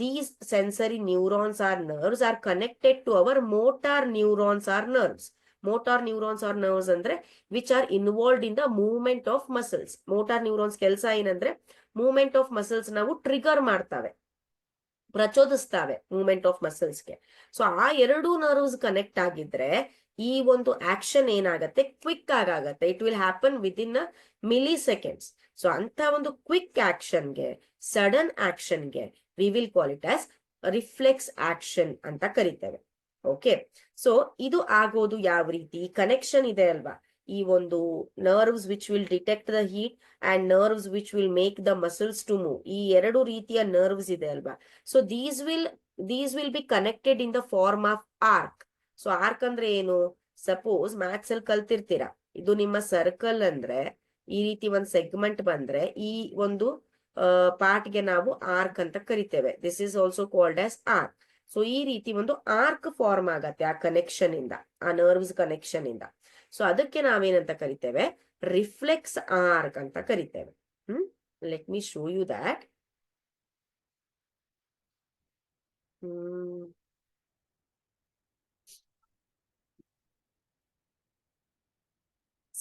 these sensory neurons are nerves are connected to our motor neurons are nerves. Motor neurons are nerves ಅಂದ್ರೆ which are involved in the movement of muscles. Motor neurons ಕೆಲಸ ಏನಂದ್ರೆ movement of muscles ನಾವು trigger ಮಾಡ್ತಾವೆ, ಪ್ರಚೋದಿಸ್ತಾವೆ movement of ಮಸಲ್ಸ್ಗೆ. So ಆ ಎರಡು nerves connect ಆಗಿದ್ರೆ ಈ ಒಂದು ಆಕ್ಷನ್ ಏನಾಗತ್ತೆ, ಕ್ವಿಕ್ ಆಗತ್ತೆ. It will happen within a milliseconds. So ಅಂತ ಒಂದು ಕ್ವಿಕ್ ಆಕ್ಷನ್ಗೆ, ಸಡನ್ ಆಕ್ಷನ್ಗೆ we will call it as reflex action ಅಂತ ಕರಿತೇವೆ. ಓಕೆ, ಸೊ ಇದು ಆಗೋದು ಯಾವ ರೀತಿ? ಕನೆಕ್ಷನ್ ಇದೆ ಅಲ್ವಾ, ಈ ಒಂದು nerves which will detect the heat and nerves which will make the muscles to move. ಈ ಎರಡು ರೀತಿಯ ನರ್ವ್ಸ್ ಇದೆ ಅಲ್ವಾ. So these will be connected in the form of arc. So arc ಅಂದ್ರೆ ಏನು? ಸಪೋಸ್ ಮ್ಯಾಥ್ಸ್ ಅಲ್ಲಿ ಕಲ್ತಿರ್ತೀರಾ, ಇದು ನಿಮ್ಮ ಸರ್ಕಲ್ ಅಂದ್ರೆ ಈ ರೀತಿ ಒಂದು ಸೆಗ್ಮೆಂಟ್ ಬಂದ್ರೆ ಈ ಒಂದು ಪಾರ್ಟ್ಗೆ ನಾವು ಆರ್ಕ್ ಅಂತ ಕರಿತೇವೆ. This is also called as arc. So ಈ ರೀತಿ ಒಂದು ಆರ್ಕ್ ಫಾರ್ಮ್ ಆಗತ್ತೆ ಆ ಕನೆಕ್ಷನ್ ಇಂದ, ಆ ನರ್ವ್ಸ್ ಕನೆಕ್ಷನ್ ಇಂದ. ಸೊ ಅದಕ್ಕೆ ನಾವೇನಂತ ಕರಿತೇವೆ? ರಿಫ್ಲೆಕ್ಸ್ ಆರ್ಕ್ ಅಂತ ಕರಿತೇವೆ. Let me show you that.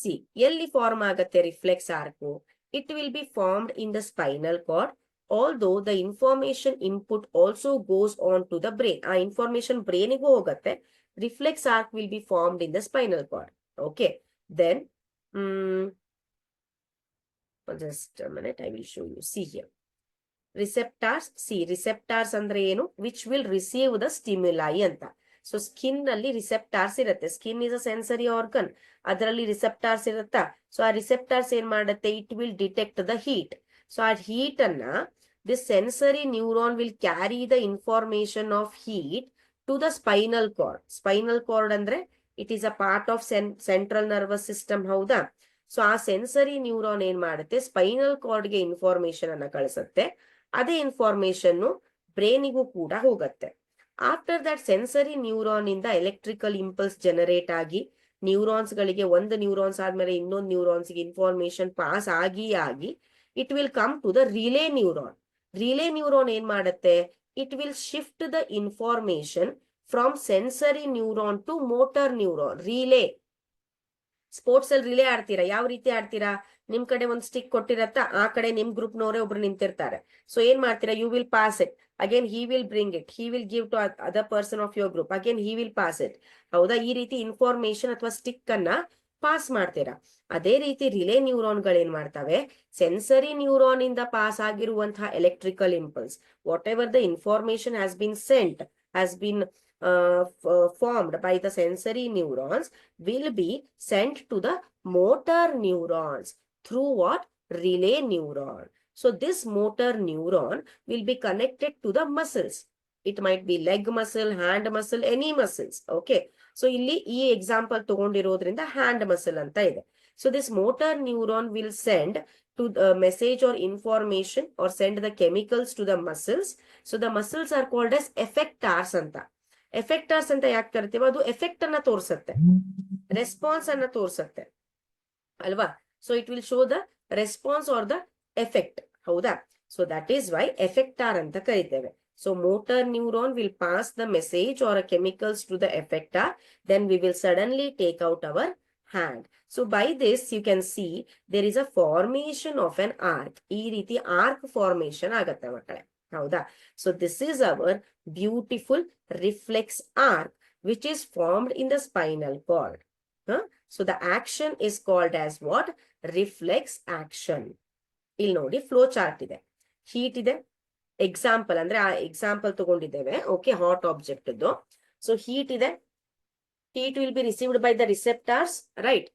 See, ಎಲ್ಲಿ ಫಾರ್ಮ್ ಆಗತ್ತೆ reflex arc? It will be formed in the spinal cord, although the information input also goes on to the brain. ಆ information ಬ್ರೈನಿಗೂ ಹೋಗತ್ತೆ. Reflex arc will be formed in the spinal card. Okay, then just a minute, I will show you. See here, receptors. See, receptors ಅಂದ್ರೆ ಏನು? Which will receive the stimuli ಅಂತ. So skin ಅಲ್ಲಿ receptors ಇರುತ್ತೆ. Skin is a sensory organ, ಅದರಲ್ಲಿ receptors ಇರುತ್ತಾ. So ಆ receptors ಏನ್ ಮಾಡುತ್ತೆ? It will detect the heat. So ಆ ಹೀಟ್ ಅನ್ನ This sensory neuron will carry the information of heat to the spinal cord. Spinal cord andre it is a part of central nervous system, ಹೌದಾ? So ಆ sensory neuron ಏನ್ ಮಾಡುತ್ತೆ, spinal ಕಾರ್ಡ್ಗೆ information ಅನ್ನ ಕಳಿಸುತ್ತೆ. ಅದೇ information ಬ್ರೈನಿಗೂ ಕೂಡ ಹೋಗುತ್ತೆ. ಆಫ್ಟರ್ ದಟ್ ಸೆನ್ಸರಿ ನ್ಯೂರಾನ್ ಇಂದ ಎಲೆಕ್ಟ್ರಿಕಲ್ ಇಂಪಲ್ಸ್ ಜನರೇಟ್ ಆಗಿ ನ್ಯೂರಾನ್ಸ್ ಗಳಿಗೆ ಒಂದು ನ್ಯೂರಾನ್ಸ್ ಆದ್ಮೇಲೆ ಇನ್ನೊಂದು ನ್ಯೂರಾನ್ಸ್ ಗೆ ಇನ್ಫಾರ್ಮೇಶನ್ ಪಾಸ್ ಆಗಿ it will come to the relay neuron. Relay neuron ಏನ್ ಮಾಡುತ್ತೆ, it will shift the information from sensory neuron to motor neuron. Relay, sports ಅಲ್ಲಿ ರಿಲೇ ಆಡ್ತೀರಾ, ಯಾವ ರೀತಿ ಆಡ್ತೀರಾ? ನಿಮ್ ಕಡೆ ಒಂದು ಸ್ಟಿಕ್ ಕೊಟ್ಟಿರತ್ತ, ಆ ಕಡೆ ನಿಮ್ ಗ್ರೂಪ್ ನವರೇ ಒಬ್ರು ನಿಂತಿರ್ತಾರೆ. ಸೊ ಏನ್ ಮಾಡ್ತೀರಾ, you will pass it, again he will bring it, he will give to other person of your group, again he will pass it. ಹೌದಾ? ಈ ರೀತಿ ಇನ್ಫಾರ್ಮೇಶನ್ ಅಥವಾ ಸ್ಟಿಕ್ ಅನ್ನ ಪಾಸ್ ಮಾಡ್ತೀರಾ. ಅದೇ ರೀತಿ ರಿಲೇ ನ್ಯೂರಾನ್ ಗಳು ಏನ್ ಮಾಡ್ತವೆ, ಸೆನ್ಸರಿ ನ್ಯೂರಾನ್ ಇಂದ ಪಾಸ್ ಆಗಿರುವಂತಹ electrical impulse, what ever the information has been scent, has been formed by the sensory neurons will be sent to the motor neurons through what? Relay neuron. So this motor neuron will be connected to the muscles. It might be leg muscle, hand muscle, any muscles. Okay. So ಇಲ್ಲಿ ಈ example ತಗೊಂಡಿರೋದ್ರಿಂದ hand muscle ಅಂತ ಇದೆ. So this motor neuron will send to the message or information or send the chemicals to the muscles. So the muscles are called as effectors ಅಂತ. ಎಫೆಕ್ಟರ್ಸ್ ಅಂತ ಯಾಕೆ ಕರಿತೀವಿ, ಅದು effect ಅನ್ನ ತೋರಿಸುತ್ತೆ, ರೆಸ್ಪಾನ್ಸ್ ಅನ್ನ ತೋರಿಸುತ್ತೆ ಅಲ್ವಾ? So it will show the response or the effect, ಹೌದಾ? So that is why effector ಅಂತ ಕರಿತೇವೆ. So motor neuron will pass the message or chemicals to the effector, then we will suddenly take out our hand. So by this you can see there is a formation of an arc. ಈ ರೀತಿ arc formation ಆಗತ್ತೆ ಮಕ್ಕಳೇ, ಹೌದಾ? So this is our beautiful reflex arc which is formed in the spinal cord. So the action is called as what? Reflex action. ಇಲ್ಲಿ ನೋಡಿ flow chart ಇದೆ, heat ಇದೆ, example ಅಂದ್ರೆ ಆ ಎಕ್ಸಾಂಪಲ್ ತಗೊಂಡಿದ್ದೇವೆ. ಓಕೆ, ಹಾಟ್ ಆಬ್ಜೆಕ್ಟ್ ಇದ್ದು. So heat ಇದೆ, heat will be received by the receptors, right?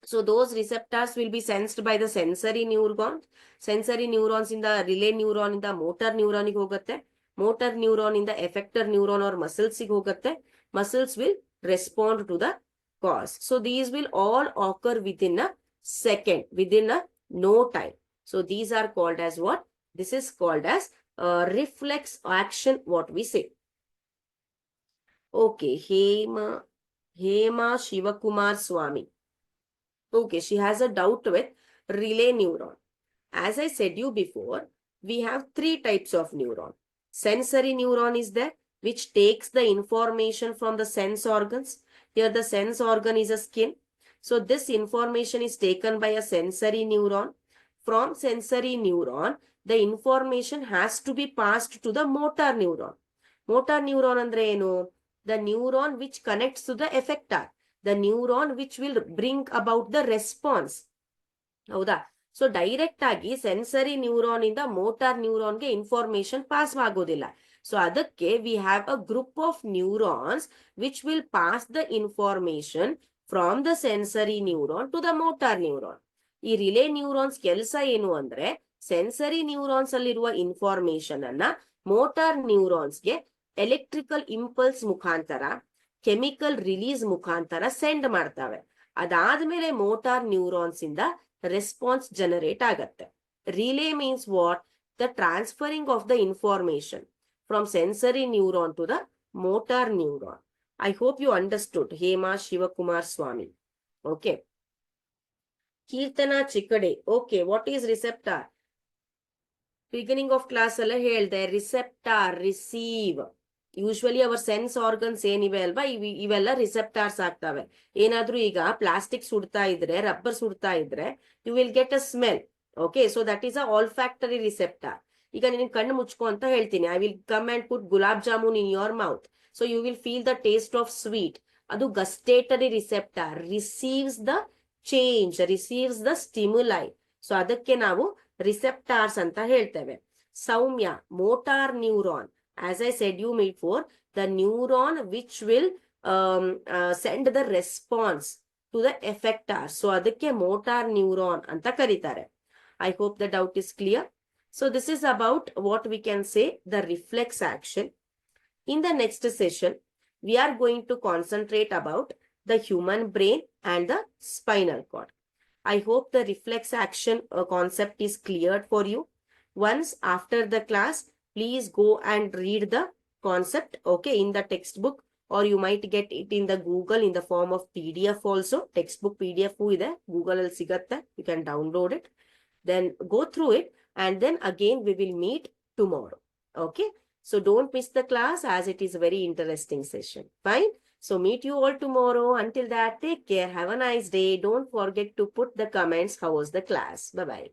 So those receptors will be sensed by the sensory neurons. Sensory neurons in the relay neuron in the motor neuron ಗೆ ಹೋಗುತ್ತೆ. Motor neuron in the effector neuron or muscles ಗೆ ಹೋಗುತ್ತೆ. Muscles will respond to the cause. So these will all occur within a second, within a no time. So these are called as what? This is called as reflex action, what we say. Okay, Hema Shivakumar Swami. Okay, she has a doubt with relay neuron. As I said you before, we have three types of neuron. Sensory neuron is there, which takes the information from the sense organs. Here the sense organ is a skin. So this information is taken by a sensory neuron. From sensory neuron, the information has to be passed to the motor neuron. Motor neuron andre enu? The neuron which connects to the effector, the neuron which will bring about the response. ಹೌದಾ? So direct ಆಗಿ sensory neuron ಇಂದ motor ನ್ಯೂರಾನ್ಗೆ information pass ಆಗೋದಿಲ್ಲ. So ಅದಕ್ಕೆ we have a group of neurons which will pass the information from the sensory neuron to the motor neuron. ಈ relay neurons ಕೆಲಸ ಏನು ಅಂದ್ರೆ ಸೆನ್ಸರಿ ನ್ಯೂರಾನ್ಸ್ ಅಲ್ಲಿರುವ ಇನ್ಫಾರ್ಮೇಶನ್ ಅನ್ನ ಮೋಟಾರ್ ನ್ಯೂರಾನ್ಸ್ಗೆ ಎಲೆಕ್ಟ್ರಿಕಲ್ ಇಂಪಲ್ಸ್ ಮುಖಾಂತರ, ಕೆಮಿಕಲ್ ರಿಲೀಸ್ ಮುಖಾಂತರ ಸೆಂಡ್ ಮಾಡ್ತವೆ. ಅದಾದ್ಮೇಲೆ ಮೋಟಾರ್ ನ್ಯೂರಾನ್ಸ್ ಇಂದ ರೆಸ್ಪಾನ್ಸ್ ಜನರೇಟ್ ಆಗತ್ತೆ. Relay means what? The transferring of the information from sensory neuron to the motor neuron. I hope you understood, Hema Shivakumar Swamy. Okay, Keerthana Chikkade. Okay, what is receptor? Beginning of class ಅಲ್ಲ ಹೇಳ್ದೆ, receptor, receive. Usually our sense organs ಏನಿವೆ ಅಲ್ವಾ, ಇವೆಲ್ಲ receptors ಆಗ್ತವೆ. ಏನಾದ್ರೂ ಈಗ plastic ಸುಡ್ತಾ ಇದ್ರೆ, rubber ಸುಡ್ತಾ ಇದ್ರೆ, you will get a smell. Okay, so that is a olfactory receptor. ಈಗ ನಿನ್ ಕಣ್ಣು ಮುಚ್ಕೊ ಅಂತ ಹೇಳ್ತೀನಿ, I will come and put gulab jamun in your mouth, so you will feel the taste of sweet. ಅದು gustatory receptor, receives the change, receives the stimuli. So ಅದಕ್ಕೆ ನಾವು receptors ಅಂತ ಹೇಳ್ತೇವೆ. Soumya, motor neuron. As I said you before, the neuron which will send the response to the effector. So ಅದಕ್ಕೆ motor neuron ಅಂತ ಕರೀತಾರೆ. I hope the doubt is clear. So this is about what we can say the reflex action. In the next session, we are going to concentrate about the human brain and the spinal cord. I hope the reflex action concept is cleared for you. Once after the class, please go and read the concept, okay, in the textbook, or you might get it in the Google in the form of PDF also. Textbook PDF ಇದೆ, Google ಅಲ್ಲಿ ಸಿಗತ್ತೆ. You can download it. Then go through it, and then again we will meet tomorrow. Okay. So don't miss the class, as it is a very interesting session. Fine. So meet you all tomorrow. Until that, take care. Have a nice day. Don't forget to put the comments. How was the class? Bye-bye.